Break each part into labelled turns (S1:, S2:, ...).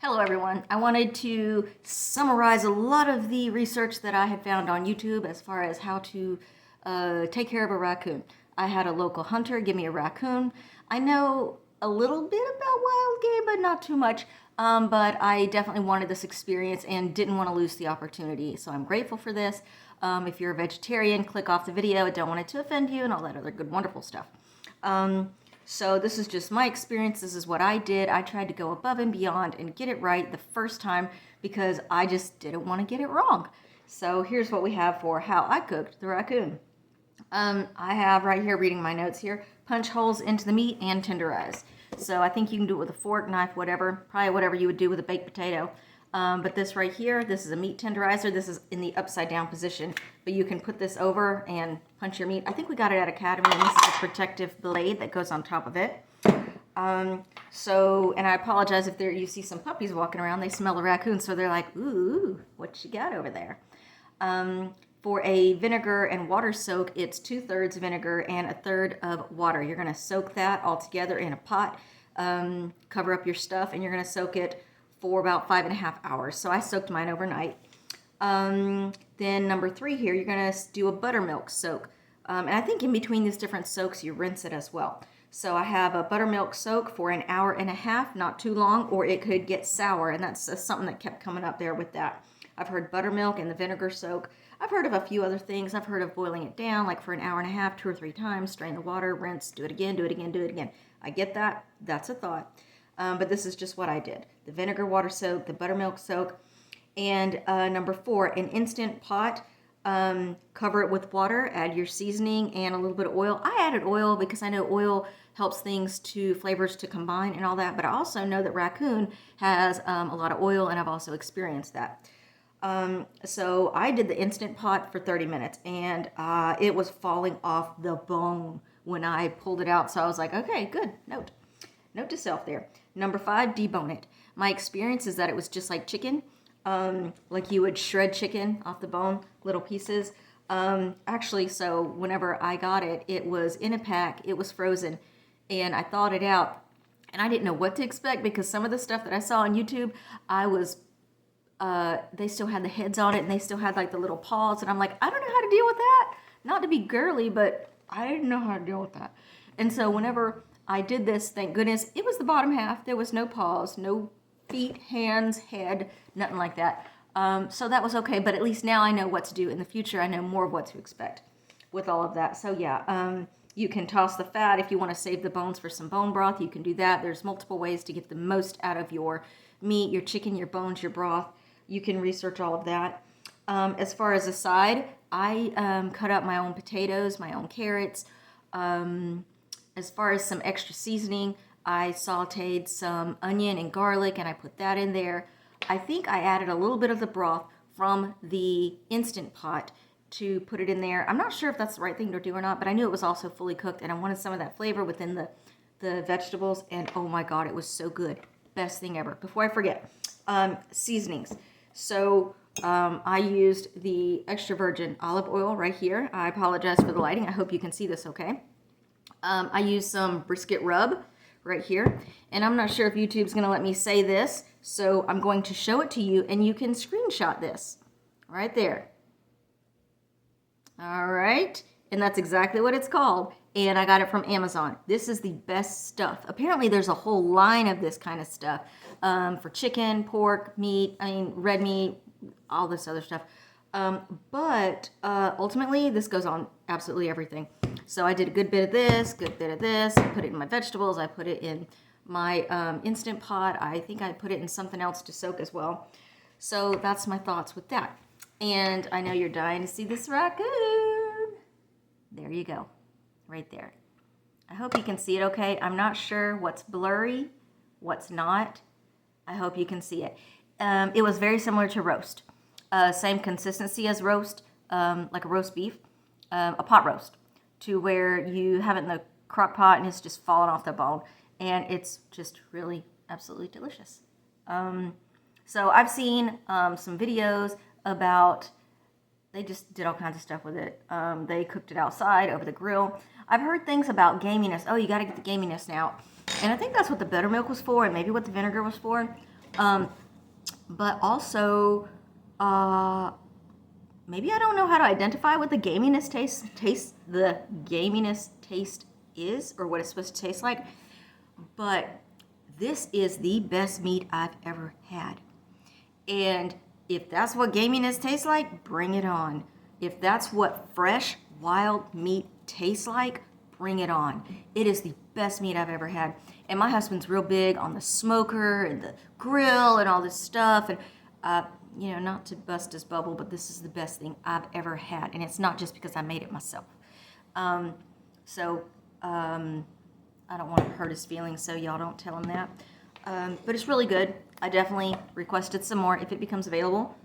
S1: Hello everyone. I wanted to summarize a lot of the research that I had found on YouTube as far as how to take care of a raccoon. I had a local hunter give me a raccoon. I know a little bit about wild game, but not too much. But I definitely wanted this experience and didn't want to lose the opportunity. So I'm grateful for this. If you're a vegetarian, click off the video. I don't want it to offend you and all that other good, wonderful stuff. So this is just my experience. This is what I did. I tried to go above and beyond and get it right the first time because I just didn't want to get it wrong. So here's what we have for how I cooked the raccoon. I have right here, reading my notes here, punch holes into the meat and tenderize. So I think you can do it with a fork, knife, whatever, probably whatever you would do with a baked potato. But this right here, this is a meat tenderizer. This is in the upside down position, but you can put this over and punch your meat. I think we got it at Academy, and this is a protective blade that goes on top of it. And I apologize if you see some puppies walking around. They smell the raccoon, so they're like, ooh, what you got over there? For a vinegar and water soak, it's 2/3 vinegar and 1/3 of water. You're going to soak that all together in a pot, cover up your stuff, and you're going to soak it for about 5.5 hours. So I soaked mine overnight. Then number 3 here, you're going to do a buttermilk soak. And I think in between these different soaks, you rinse it as well. So I have a buttermilk soak for 1.5 hours, not too long, or it could get sour. And that's something that kept coming up there with that. I've heard buttermilk and the vinegar soak. I've heard of a few other things. I've heard of boiling it down like for 1.5 hours, 2 or 3 times, strain the water, rinse, do it again, do it again, do it again. I get that. That's a thought. But this is just what I did. The vinegar water soak, the buttermilk soak, and number 4, an instant pot. Cover it with water, add your seasoning and a little bit of oil. I added oil because I know oil helps flavors to combine and all that, but I also know that raccoon has a lot of oil, and I've also experienced that. So I did the instant pot for 30 minutes, and it was falling off the bone when I pulled it out. So I was like, okay, good, note to self there. Number 5, debone it. My experience is that it was just like chicken, like you would shred chicken off the bone, little pieces. Actually, so whenever I got it, it was in a pack, it was frozen, and I thawed it out, and I didn't know what to expect because some of the stuff that I saw on YouTube, they still had the heads on it, and they still had like the little paws, and I'm like, I don't know how to deal with that. Not to be girly, but I didn't know how to deal with that. And so whenever I did this, thank goodness, it was the bottom half. There was no paws, no feet, hands, head, nothing like that. So that was okay, but at least now I know what to do in the future. I know more of what to expect with all of that. So yeah, you can toss the fat. If you want to save the bones for some bone broth, you can do that. There's multiple ways to get the most out of your meat, your chicken, your bones, your broth. You can research all of that. As far as a side, I cut up my own potatoes, my own carrots. As far as some extra seasoning, I sauteed some onion and garlic, and I put that in there. I think I added a little bit of the broth from the Instant Pot to put it in there. I'm not sure if that's the right thing to do or not, but I knew it was also fully cooked, and I wanted some of that flavor within the vegetables, and oh my God, it was so good. Best thing ever. Before I forget, seasonings. So I used the extra virgin olive oil right here. I apologize for the lighting. I hope you can see this okay. I used some brisket rub right here, and I'm not sure if YouTube's going to let me say this, so I'm going to show it to you, and you can screenshot this right there. All right, and that's exactly what it's called, and I got it from Amazon. This is the best stuff. Apparently, there's a whole line of this kind of stuff for chicken, pork, meat, red meat, all this other stuff. But ultimately, this goes on absolutely everything. So I did a good bit of this, I put it in my vegetables, I put it in my Instant Pot. I think I put it in something else to soak as well. So that's my thoughts with that. And I know you're dying to see this raccoon. There you go, right there. I hope you can see it okay. I'm not sure what's blurry, what's not. I hope you can see it. It was very similar to roast. Same consistency as roast, like a roast beef, a pot roast, to where you have it in the crock pot and it's just falling off the bone, and it's just really absolutely delicious. So I've seen some videos about, they just did all kinds of stuff with it. They cooked it outside over the grill. I've heard things about gaminess. Oh, you got to get the gaminess now. And I think that's what the buttermilk was for, and maybe what the vinegar was for. But also, maybe I don't know how to identify what the gaminess taste is, or what it's supposed to taste like. But this is the best meat I've ever had. And if that's what gaminess tastes like, bring it on. If that's what fresh, wild meat tastes like, bring it on. It is the best meat I've ever had. And my husband's real big on the smoker and the grill and all this stuff. And, not to bust his bubble, but this is the best thing I've ever had. And it's not just because I made it myself. I don't want to hurt his feelings, so y'all don't tell him that. But it's really good. I definitely requested some more if it becomes available.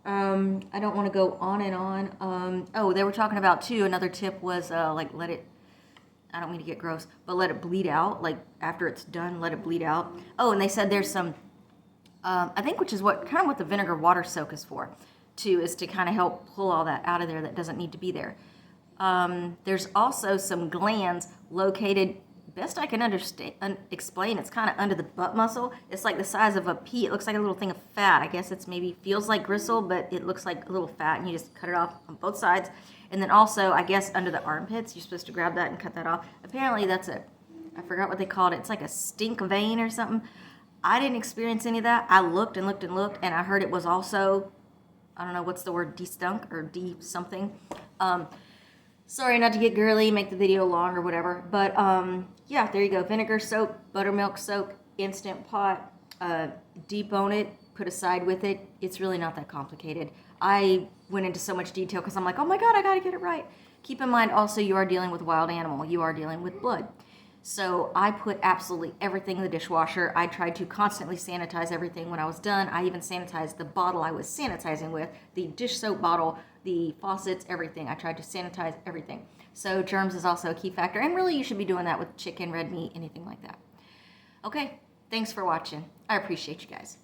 S1: I don't want to go on and on. They were talking about, too, another tip was, let it, I don't mean to get gross, but let it bleed out. Like, after it's done, let it bleed out. Oh, and they said there's some, I think, which is what the vinegar water soak is for, too, is to kind of help pull all that out of there that doesn't need to be there. There's also some glands located, best I can explain, it's kind of under the butt muscle. It's like the size of a pea. It looks like a little thing of fat. I guess it's maybe feels like gristle, but it looks like a little fat, and you just cut it off on both sides. And then also, I guess, under the armpits, you're supposed to grab that and cut that off. Apparently, I forgot what they called it. It's like a stink vein or something. I didn't experience any of that. I looked and looked and looked, and I heard it was also, I don't know, what's the word, de-stunk or de-something. Sorry not to get girly, make the video long or whatever. But, yeah, there you go. Vinegar soak, buttermilk soak, instant pot, debone it, put a side with it. It's really not that complicated. I went into so much detail because I'm like, oh my God, I got to get it right. Keep in mind also you are dealing with a wild animal. You are dealing with blood. So I put absolutely everything in the dishwasher. I tried to constantly sanitize everything when I was done. I even sanitized the bottle I was sanitizing with, the dish soap bottle, the faucets, everything. I tried to sanitize everything. So germs is also a key factor. And really you should be doing that with chicken, red meat, anything like that. Okay, thanks for watching. I appreciate you guys.